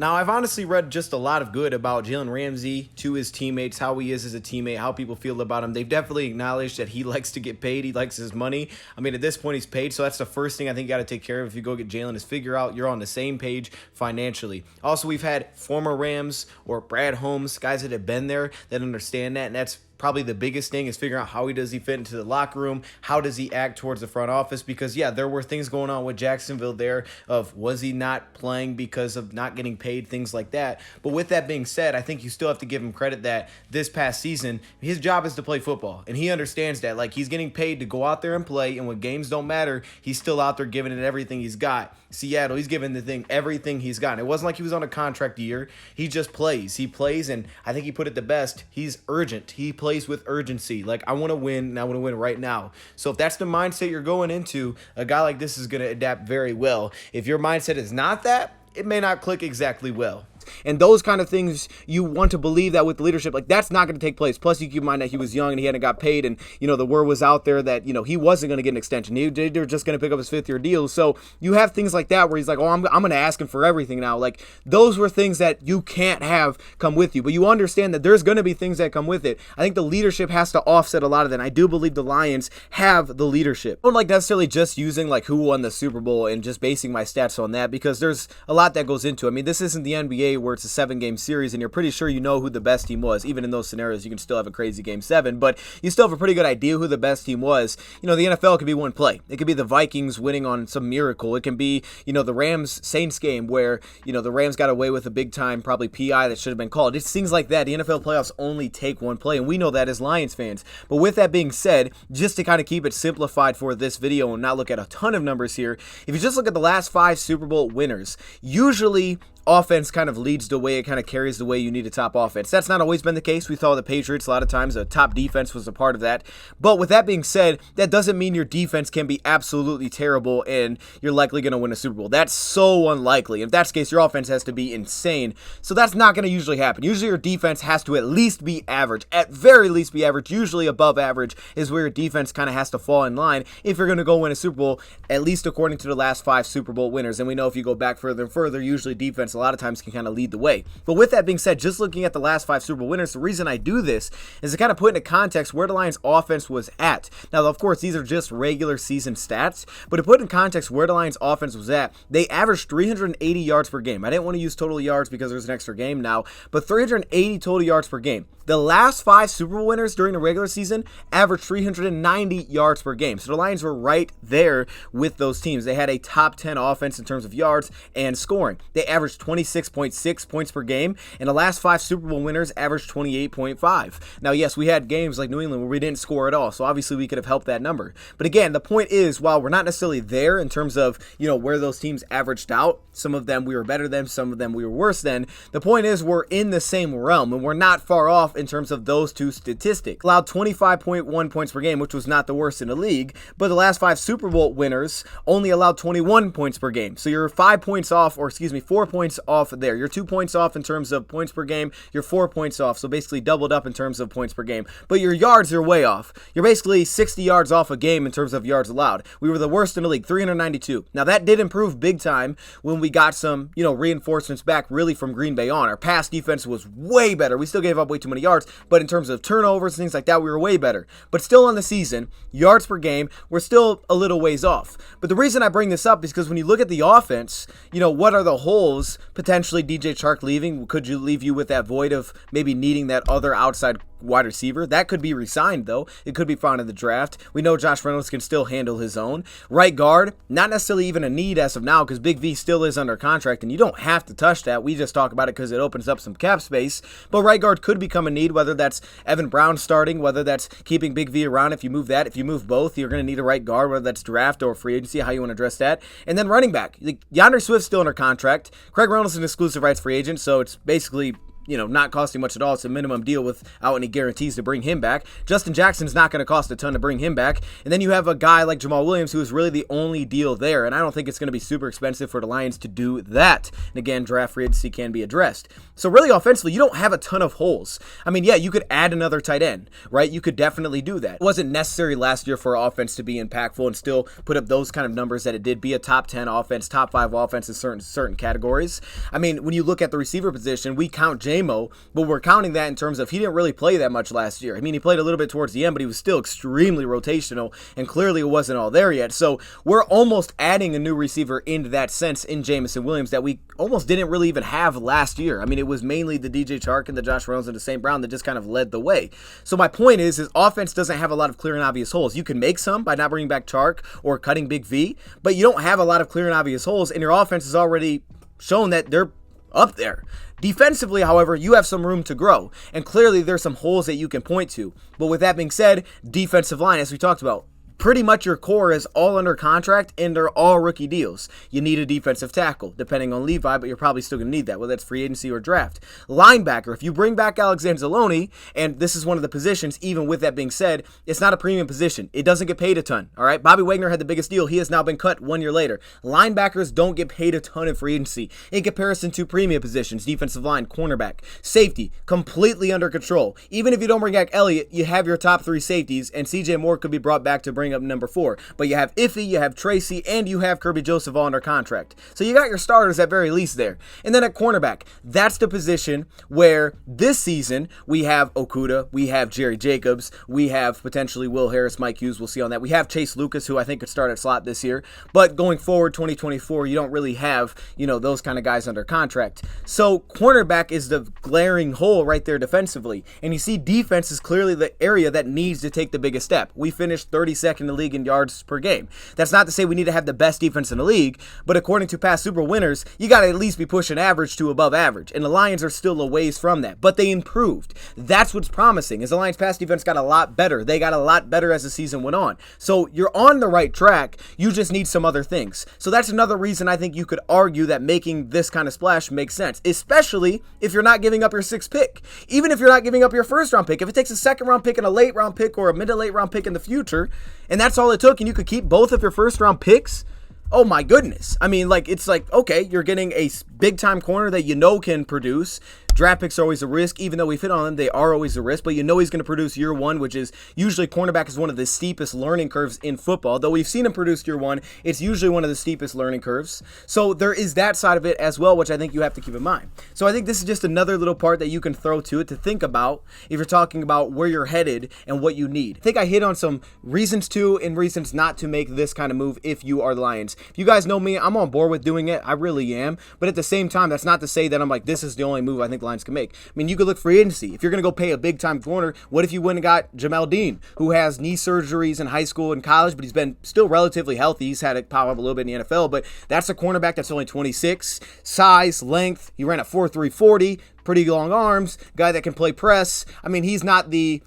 Now, I've honestly read just a lot of good about Jalen Ramsey to his teammates, how he is as a teammate, how people feel about him. They've definitely acknowledged that he likes to get paid. He likes his money. I mean, at this point, he's paid, so that's the first thing I think you got to take care of if you go get Jalen is figure out you're on the same page financially. Also, we've had former Rams or Brad Holmes, guys that have been there that understand that, and that's probably the biggest thing is figuring out how does he fit into the locker room, how does he act towards the front office, because yeah, there were things going on with Jacksonville there of was he not playing because of not getting paid, things like that. But with that being said, I think you still have to give him credit that this past season, his job is to play football, and he understands that. Like, he's getting paid to go out there and play, and when games don't matter, he's still out there giving it everything he's got. Seattle, he's giving the thing everything he's got. It wasn't like he was on a contract year. He just plays. He plays, and I think he put it the best. He's urgent. He plays with urgency. Like, I want to win, and I want to win right now. So if that's the mindset you're going into, a guy like this is going to adapt very well. If your mindset is not that, it may not click exactly well. And those kind of things, you want to believe that with leadership, like, that's not going to take place. Plus, you keep in mind that he was young and he hadn't got paid, and, the word was out there that, he wasn't going to get an extension. They were just going to pick up his fifth-year deal. So you have things like that where he's like, oh, I'm going to ask him for everything now. Like, those were things that you can't have come with you. But you understand that there's going to be things that come with it. I think the leadership has to offset a lot of that. And I do believe the Lions have the leadership. I don't like necessarily just using like who won the Super Bowl and just basing my stats on that, because there's a lot that goes into it. I mean, this isn't the NBA where it's a 7-game series and you're pretty sure you know who the best team was. Even in those scenarios, you can still have a crazy game 7, but you still have a pretty good idea who the best team was. The NFL could be one play. It could be the Vikings winning on some miracle. It can be, the Rams-Saints game where, the Rams got away with a big-time probably PI that should have been called. It's things like that. The NFL playoffs only take one play, and we know that as Lions fans. But with that being said, just to kind of keep it simplified for this video and not look at a ton of numbers here, if you just look at the last 5 Super Bowl winners, usually offense kind of leads the way, it kind of carries the way. You need a top offense. That's not always been the case. We saw the Patriots a lot of times, a top defense was a part of that. But with that being said, that doesn't mean your defense can be absolutely terrible and you're likely going to win a Super Bowl. That's so unlikely. If that's the case, your offense has to be insane. So that's not going to usually happen. Usually your defense has to at least be average, at very least be average. Usually above average is where your defense kind of has to fall in line if you're going to go win a Super Bowl, at least according to the last 5 Super Bowl winners. And we know if you go back further and further, usually defense a lot of times can kind of lead the way. But with that being said, just looking at the last 5 Super Bowl winners, the reason I do this is to kind of put into context where the Lions offense was at. Now, of course, these are just regular season stats, but to put in context where the Lions offense was at, they averaged 380 yards per game. I didn't want to use total yards because there's an extra game now, but 380 total yards per game. The last 5 Super Bowl winners during the regular season averaged 390 yards per game. So the Lions were right there with those teams. They had a top 10 offense in terms of yards and scoring. They averaged 26.6 points per game, and the last 5 Super Bowl winners averaged 28.5. Now, yes, we had games like New England where we didn't score at all, so obviously we could have helped that number. But again, the point is, while we're not necessarily there in terms of, where those teams averaged out, some of them we were better than, some of them we were worse than, the point is we're in the same realm, and we're not far off in terms of those two statistics. Allowed 25.1 points per game, which was not the worst in the league, but the last 5 Super Bowl winners only allowed 21 points per game. So you're 4 points off there. You're 2 points off in terms of points per game. You're 4 points off, so basically doubled up in terms of points per game. But your yards are way off. You're basically 60 yards off a game in terms of yards allowed. We were the worst in the league, 392. Now that did improve big time when we got some, reinforcements back really from Green Bay on. Our pass defense was way better. We still gave up way too many yards, but in terms of turnovers, things like that, we were way better. But still on the season, yards per game, we're still a little ways off. But the reason I bring this up is because when you look at the offense, what are the holes? Potentially DJ Chark leaving. Could you leave you with that void of maybe needing that other outside wide receiver? That could be re-signed, though. It could be found in the draft. We know Josh Reynolds can still handle his own. Right guard, not necessarily even a need as of now because Big V still is under contract, and you don't have to touch that. We just talk about it because it opens up some cap space. But right guard could become a need, whether that's Evan Brown starting, whether that's keeping Big V around. If you move that, if you move both, you're going to need a right guard, whether that's draft or free agency, how you want to address that. And then running back. Yonder Swift's still under contract. Craig Reynolds is an exclusive rights free agent, so it's basically not costing much at all. It's a minimum deal without any guarantees to bring him back. Justin Jackson's not going to cost a ton to bring him back. And then you have a guy like Jamal Williams who is really the only deal there. And I don't think it's going to be super expensive for the Lions to do that. And again, draft free agency can be addressed. So really offensively, you don't have a ton of holes. I mean, yeah, you could add another tight end, right? You could definitely do that. It wasn't necessary last year for our offense to be impactful and still put up those kind of numbers that it did. Be a top 10 offense, top 5 offense in certain categories. I mean, when you look at the receiver position, we count J-Mo, but we're counting that in terms of he didn't really play that much last year. I mean, he played a little bit towards the end, but he was still extremely rotational, and clearly it wasn't all there yet. So we're almost adding a new receiver into that sense in Jameson Williams that we almost didn't really even have last year. I mean, it was mainly the DJ Chark and the Josh Reynolds and the St. Brown that just kind of led the way. So my point is offense doesn't have a lot of clear and obvious holes. You can make some by not bringing back Chark or cutting Big V, but you don't have a lot of clear and obvious holes, and your offense has already shown that they're up there. Defensively, however, you have some room to grow, and clearly there's some holes that you can point to. But with that being said, defensive line, as we talked about, pretty much your core is all under contract and they're all rookie deals. You need a defensive tackle, depending on Levi, but you're probably still going to need that, whether that's free agency or draft. Linebacker, if you bring back Alexander Zaloni, and this is one of the positions, even with that being said, it's not a premium position. It doesn't get paid a ton, all right? Bobby Wagner had the biggest deal. He has now been cut 1 year later. Linebackers don't get paid a ton in free agency in comparison to premium positions, defensive line, cornerback, safety, completely under control. Even if you don't bring back Elliott, you have your top 3 safeties, and CJ Moore could be brought back to bring bring up number 4. But you have Iffy, you have Tracy, and you have Kirby Joseph all under contract. So you got your starters at very least there. And then at cornerback, that's the position where this season we have Okudah, we have Jerry Jacobs, we have potentially Will Harris, Mike Hughes, we'll see on that. We have Chase Lucas, who I think could start at slot this year. But going forward, 2024, you don't really have, those kind of guys under contract. So cornerback is the glaring hole right there defensively. And you see defense is clearly the area that needs to take the biggest step. We finished 32nd in the league in yards per game. That's not to say we need to have the best defense in the league, but according to past Super Bowl winners, you got to at least be pushing average to above average. And the Lions are still a ways from that, but they improved. That's what's promising, is the Lions pass defense got a lot better. They got a lot better as the season went on. So you're on the right track. You just need some other things. So that's another reason I think you could argue that making this kind of splash makes sense, especially if you're not giving up your 6th pick. Even if you're not giving up your 1st round pick, if it takes a 2nd round pick and a late round pick or a mid to late round pick in the future, and that's all it took, and you could keep both of your 1st round picks, oh my goodness. I mean, it's like, okay, you're getting a big-time corner that can produce. Draft picks are always a risk. Even though we've hit on them, they are always a risk. But he's going to produce year 1, which is usually cornerback is one of the steepest learning curves in football. Though we've seen him produce year 1, it's usually one of the steepest learning curves. So there is that side of it as well, which I think you have to keep in mind. So I think this is just another little part that you can throw to it to think about if you're talking about where you're headed and what you need. I think I hit on some reasons to and reasons not to make this kind of move if you are the Lions. If you guys know me, I'm on board with doing it. I really am. But at the same time, that's not to say that I'm like, this is the only move I think Lions can make. I mean, you could look free agency. If you're going to go pay a big-time corner, what if you went and got Jamel Dean, who has knee surgeries in high school and college, but he's been still relatively healthy. He's had to power up a little bit in the NFL, but that's a cornerback that's only 26. Size, length, he ran a 4.3 40, pretty long arms, guy that can play press. I mean, he's not the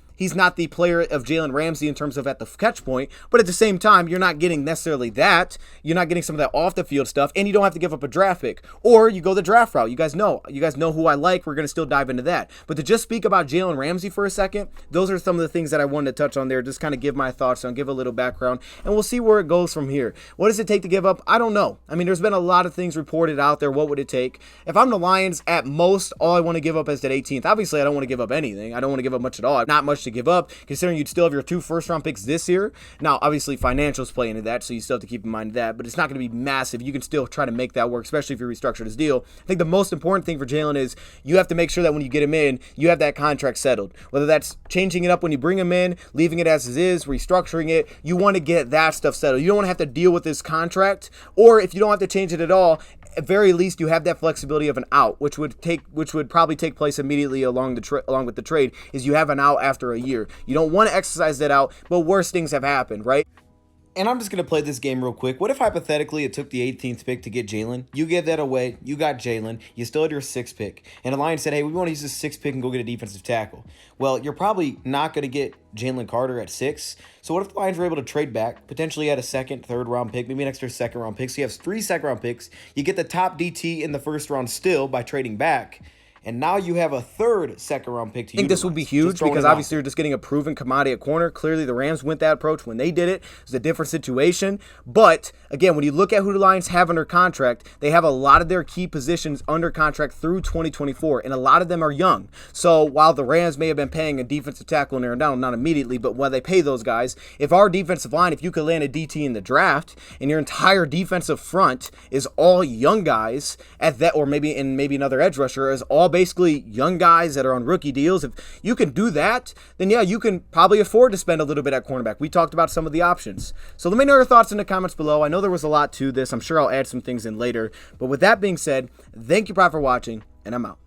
player of Jalen Ramsey in terms of at the catch point, but at the same time, you're not getting necessarily that. You're not getting some of that off the field stuff, and you don't have to give up a draft pick. Or you go the draft route. You guys know who I like. We're going to still dive into that. But to just speak about Jalen Ramsey for a second, those are some of the things that I wanted to touch on there, just kind of give my thoughts on, give a little background, and we'll see where it goes from here. What does it take to give up? I don't know. I mean, there's been a lot of things reported out there. What would it take? If I'm the Lions, at most, all I want to give up is that 18th. Obviously, I don't want to give up anything. I don't want to give up much at all. Not much to give up, considering you'd still have your 2 first-round picks this year. Now, obviously, financials play into that, so you still have to keep in mind that, but it's not going to be massive. You can still try to make that work, especially if you restructure this deal. I think the most important thing for Jalen is you have to make sure that when you get him in, you have that contract settled. Whether that's changing it up when you bring him in, leaving it as it is, restructuring it, you want to get that stuff settled. You don't want to have to deal with this contract, or if you don't have to change it at all, at very least you have that flexibility of an out, which would probably take place immediately along with the trade, is you have an out after a year. You don't want to exercise that out, but worse things have happened, right? And I'm just going to play this game real quick. What if hypothetically it took the 18th pick to get Jalen? You gave that away. You got Jalen. You still had your 6th pick. And the Lions said, hey, we want to use this 6th pick and go get a defensive tackle. Well, you're probably not going to get Jalen Carter at 6. So what if the Lions were able to trade back, potentially add a 2nd, 3rd round pick, maybe an extra 2nd round pick? So you have 3 2nd round picks. You get the top DT in the 1st round still by trading back. And now you have a 3rd 2nd round pick to use. I think this will be huge because obviously you're just getting a proven commodity at corner. Clearly the Rams went that approach when they did it. It's a different situation. But again, when you look at who the Lions have under contract, they have a lot of their key positions under contract through 2024, and a lot of them are young. So while the Rams may have been paying a defensive tackle in there down, not immediately, but when they pay those guys, if our defensive line, if you could land a DT in the draft and your entire defensive front is all young guys at that, or maybe another edge rusher is all basically young guys that are on rookie deals. If you can do that, then yeah, you can probably afford to spend a little bit at cornerback. We talked about some of the options. So let me know your thoughts in the comments below. I know there was a lot to this. I'm sure I'll add some things in later. But with that being said, thank you, Pride, for watching, and I'm out.